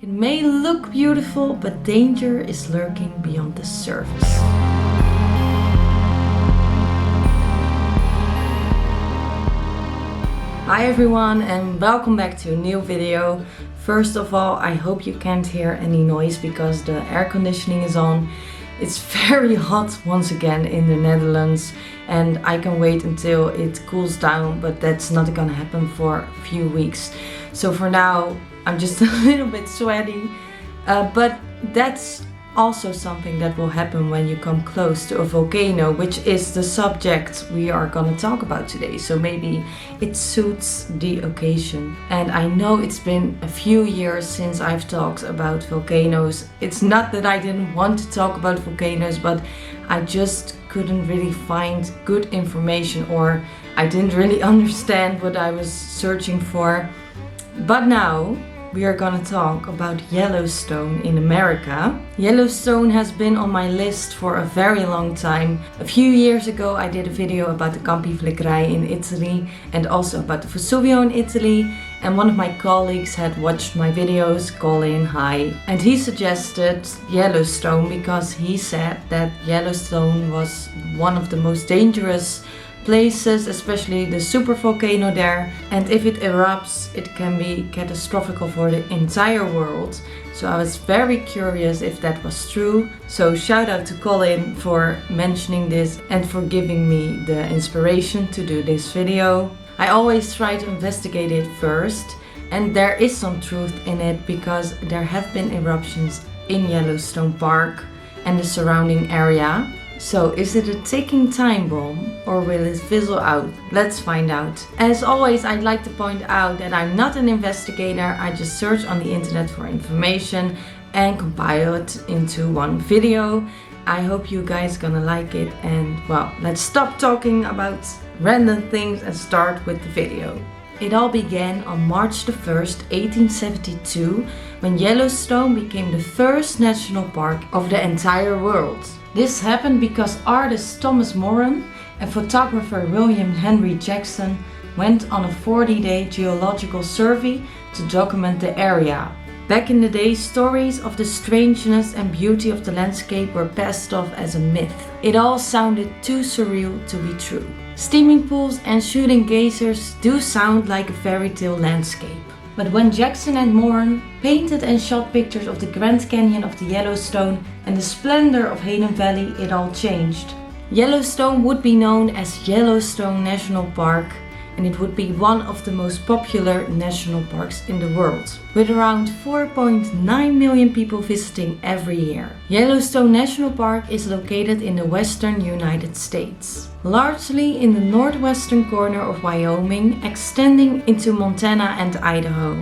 It may look beautiful, but danger is lurking beyond the surface. Hi everyone and welcome back to a new video. First of all, I hope you can't hear any noise because the air conditioning is on. It's very hot once again in the Netherlands and I can wait until it cools down, but that's not gonna happen for a few weeks. So for now, I'm just a little bit sweaty, but that's also something that will happen when you come close to a volcano, which is the subject we are gonna talk about today. So maybe it suits the occasion. And I know it's been a few years since I've talked about volcanoes. It's not that I didn't want to talk about volcanoes, but I just couldn't really find good information, or I didn't really understand what I was searching for. But now we are gonna talk about Yellowstone in America. Yellowstone has been on my list for a very long time. A few years ago I did a video about the Campi Flegrei in Italy and also about the Vesuvio in Italy, and one of my colleagues had watched my videos, Colin, hi, and he suggested Yellowstone because he said that Yellowstone was one of the most dangerous places, especially the supervolcano there, and if it erupts it can be catastrophic for the entire world. So I was very curious if that was true. So shout out to Colin for mentioning this and for giving me the inspiration to do this video. I always try to investigate it first, and there is some truth in it because there have been eruptions in Yellowstone Park and the surrounding area. So is it a ticking time bomb or will it fizzle out? Let's find out. As always, I'd like to point out that I'm not an investigator. I just search on the internet for information and compile it into one video. I hope you guys gonna like it, and well, let's stop talking about random things and start with the video. It all began on March the 1st, 1872, when Yellowstone became the first national park of the entire world. This happened because artist Thomas Moran and photographer William Henry Jackson went on a 40-day geological survey to document the area. Back in the day, stories of the strangeness and beauty of the landscape were passed off as a myth. It all sounded too surreal to be true. Steaming pools and shooting geysers do sound like a fairy tale landscape. But when Jackson and Moran painted and shot pictures of the Grand Canyon of the Yellowstone and the splendor of Hayden Valley, it all changed. Yellowstone would be known as Yellowstone National Park, and it would be one of the most popular national parks in the world, with around 4.9 million people visiting every year. Yellowstone National Park is located in the western United States, largely in the northwestern corner of Wyoming, extending into Montana and Idaho.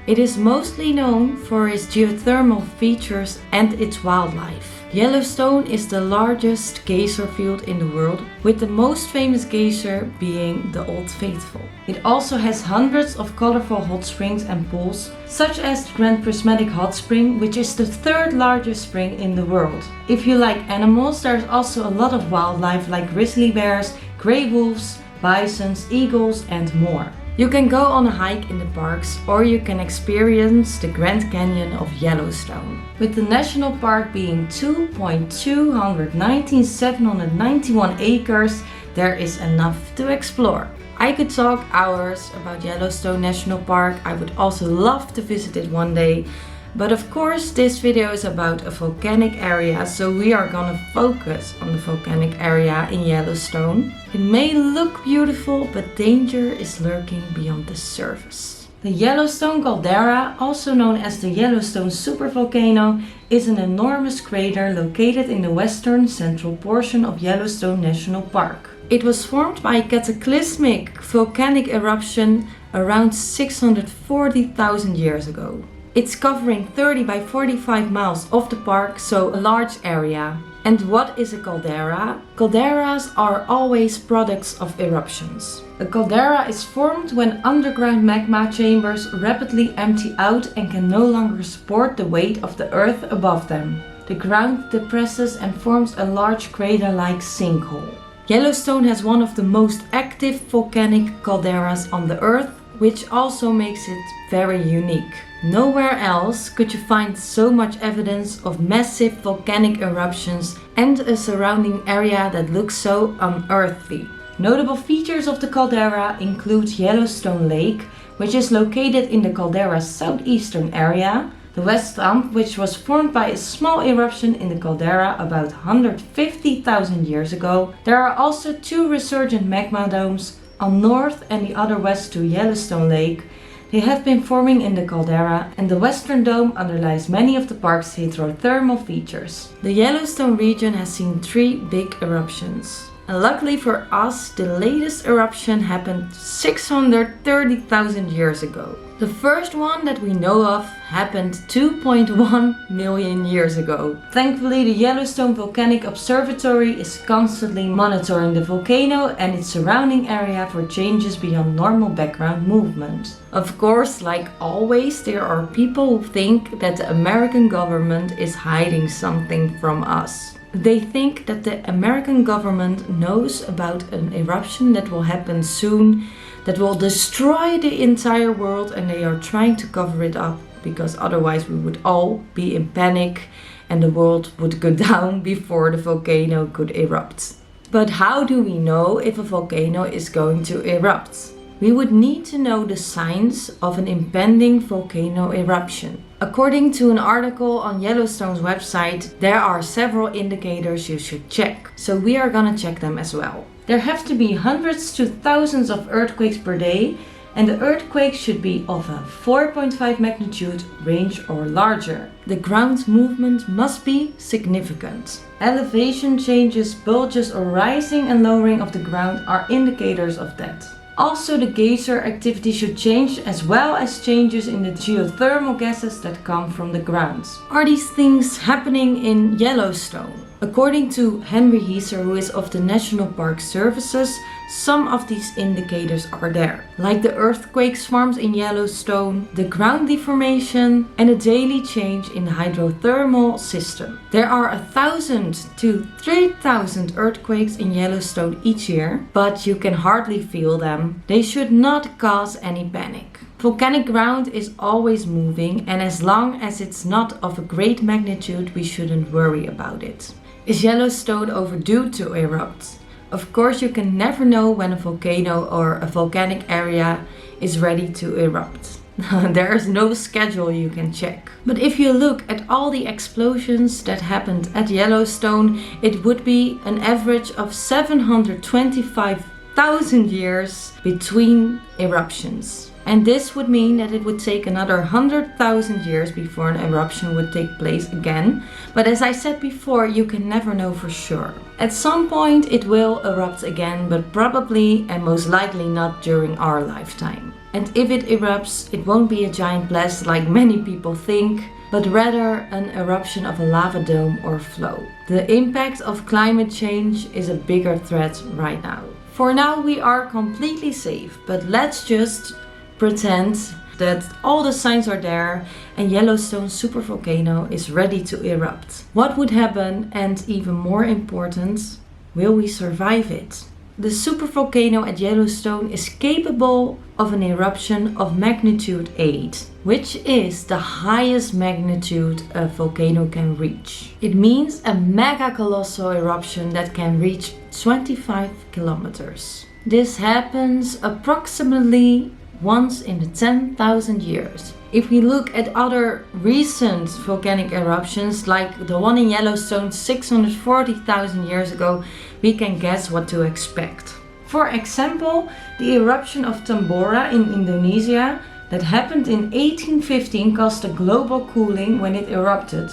It is mostly known for its geothermal features and its wildlife. Yellowstone is the largest geyser field in the world, with the most famous geyser being the Old Faithful. It also has hundreds of colorful hot springs and pools, such as the Grand Prismatic Hot Spring, which is the third largest spring in the world. If you like animals, there's also a lot of wildlife like grizzly bears, gray wolves, bisons, eagles and more. You can go on a hike in the parks, or you can experience the Grand Canyon of Yellowstone. With the national park being 2,219,791 acres, there is enough to explore. I could talk hours about Yellowstone National Park. I would also love to visit it one day. But of course this video is about a volcanic area, so we are gonna focus on the volcanic area in Yellowstone. It may look beautiful, but danger is lurking beyond the surface. The Yellowstone Caldera, also known as the Yellowstone Supervolcano, is an enormous crater located in the western central portion of Yellowstone National Park. It was formed by a cataclysmic volcanic eruption around 640,000 years ago. It's covering 30 by 45 miles of the park, so a large area. And what is a caldera? Calderas are always products of eruptions. A caldera is formed when underground magma chambers rapidly empty out and can no longer support the weight of the earth above them. The ground depresses and forms a large crater-like sinkhole. Yellowstone has one of the most active volcanic calderas on the earth, which also makes it very unique. Nowhere else could you find so much evidence of massive volcanic eruptions and a surrounding area that looks so unearthly. Notable features of the caldera include Yellowstone Lake, which is located in the caldera's southeastern area, the West Stump, which was formed by a small eruption in the caldera about 150,000 years ago. There are also two resurgent magma domes on north and the other west to Yellowstone Lake. They have been forming in the caldera, and the western dome underlies many of the park's hydrothermal features. The Yellowstone region has seen 3 big eruptions. And luckily for us, the latest eruption happened 630,000 years ago. The first one that we know of happened 2.1 million years ago. Thankfully, the Yellowstone Volcanic Observatory is constantly monitoring the volcano and its surrounding area for changes beyond normal background movement. Of course, like always, there are people who think that the American government is hiding something from us. They think that the American government knows about an eruption that will happen soon, that will destroy the entire world, and they are trying to cover it up because otherwise we would all be in panic and the world would go down before the volcano could erupt. But how do we know if a volcano is going to erupt? We would need to know the signs of an impending volcano eruption. According to an article on Yellowstone's website, there are several indicators you should check. So we are gonna check them as well. There have to be hundreds to thousands of earthquakes per day, and the earthquake should be of a 4.5 magnitude range or larger. The ground movement must be significant. Elevation changes, bulges or rising and lowering of the ground are indicators of that. Also, the geyser activity should change, as well as changes in the geothermal gases that come from the ground. Are these things happening in Yellowstone? According to Henry Heiser, who is of the National Park Services, some of these indicators are there, like the earthquake swarms in Yellowstone, the ground deformation, and a daily change in the hydrothermal system. There are 1,000 to 3,000 earthquakes in Yellowstone each year, but you can hardly feel them. They should not cause any panic. Volcanic ground is always moving, and as long as it's not of a great magnitude, we shouldn't worry about it. Is Yellowstone overdue to erupt? Of course, you can never know when a volcano or a volcanic area is ready to erupt. There is no schedule you can check. But if you look at all the explosions that happened at Yellowstone, it would be an average of 725,000 years between eruptions. And this would mean that it would take another 100,000 years before an eruption would take place again. But as I said before, you can never know for sure. At some point it will erupt again, but probably and most likely not during our lifetime. And if it erupts, it won't be a giant blast like many people think, but rather an eruption of a lava dome or flow. The impact of climate change is a bigger threat right now. For now we are completely safe, but let's just pretend that all the signs are there and Yellowstone supervolcano is ready to erupt. What would happen, and even more important, will we survive it? The supervolcano at Yellowstone is capable of an eruption of magnitude 8, which is the highest magnitude a volcano can reach. It means a mega colossal eruption that can reach 25 kilometers. This happens approximately once in the 10,000 years. If we look at other recent volcanic eruptions, like the one in Yellowstone 640,000 years ago, we can guess what to expect. For example, the eruption of Tambora in Indonesia that happened in 1815 caused a global cooling when it erupted.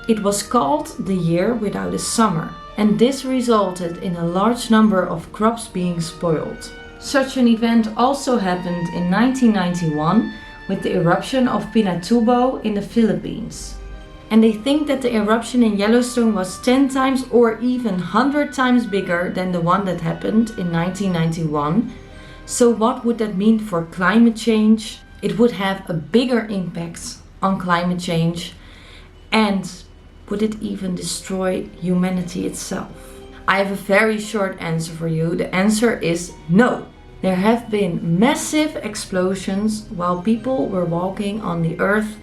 It was called the year without a summer, and this resulted in a large number of crops being spoiled. Such an event also happened in 1991 with the eruption of Pinatubo in the Philippines. And they think that the eruption in Yellowstone was 10 times or even 100 times bigger than the one that happened in 1991. So what would that mean for climate change? It would have a bigger impact on climate change, and would it even destroy humanity itself? I have a very short answer for you. The answer is no. There have been massive explosions while people were walking on the earth,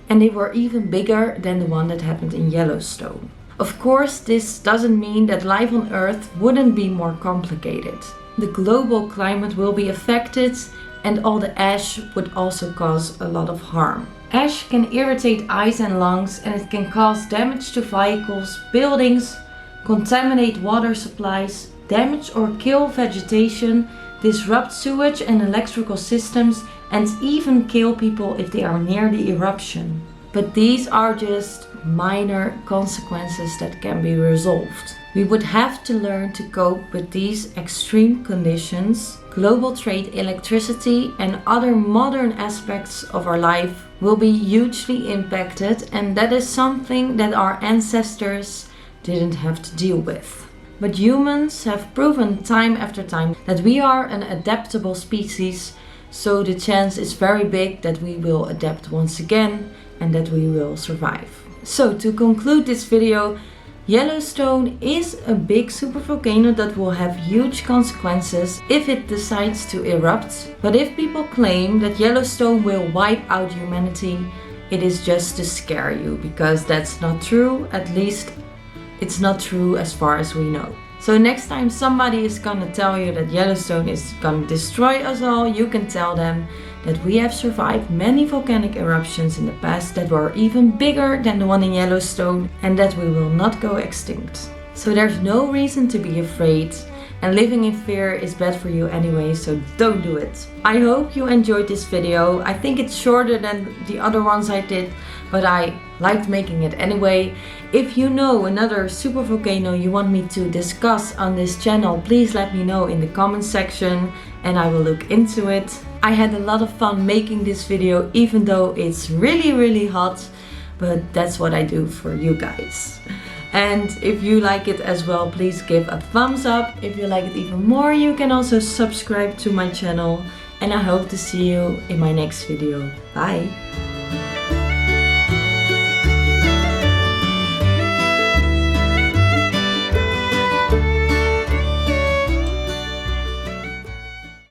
and they were even bigger than the one that happened in Yellowstone. Of course, this doesn't mean that life on Earth wouldn't be more complicated. The global climate will be affected, and all the ash would also cause a lot of harm. Ash can irritate eyes and lungs, and it can cause damage to vehicles, buildings, contaminate water supplies, damage or kill vegetation, disrupt sewage and electrical systems, and even kill people if they are near the eruption. But these are just minor consequences that can be resolved. We would have to learn to cope with these extreme conditions. Global trade, electricity, and other modern aspects of our life will be hugely impacted, and that is something that our ancestors didn't have to deal with. But humans have proven time after time that we are an adaptable species, so the chance is very big that we will adapt once again and that we will survive. So to conclude this video, Yellowstone is a big supervolcano that will have huge consequences if it decides to erupt. But if people claim that Yellowstone will wipe out humanity, it is just to scare you, because that's not true. At least it's not true as far as we know. So next time somebody is gonna tell you that Yellowstone is gonna destroy us all, you can tell them that we have survived many volcanic eruptions in the past that were even bigger than the one in Yellowstone, and that we will not go extinct. So there's no reason to be afraid, and living in fear is bad for you anyway, so don't do it. I hope you enjoyed this video. I think it's shorter than the other ones I did, but I liked making it anyway. If you know another supervolcano you want me to discuss on this channel, please let me know in the comment section and I will look into it. I had a lot of fun making this video, even though it's really hot, but that's what I do for you guys. And if you like it as well, please give a thumbs up. If you like it even more, you can also subscribe to my channel. And I hope to see you in my next video. Bye!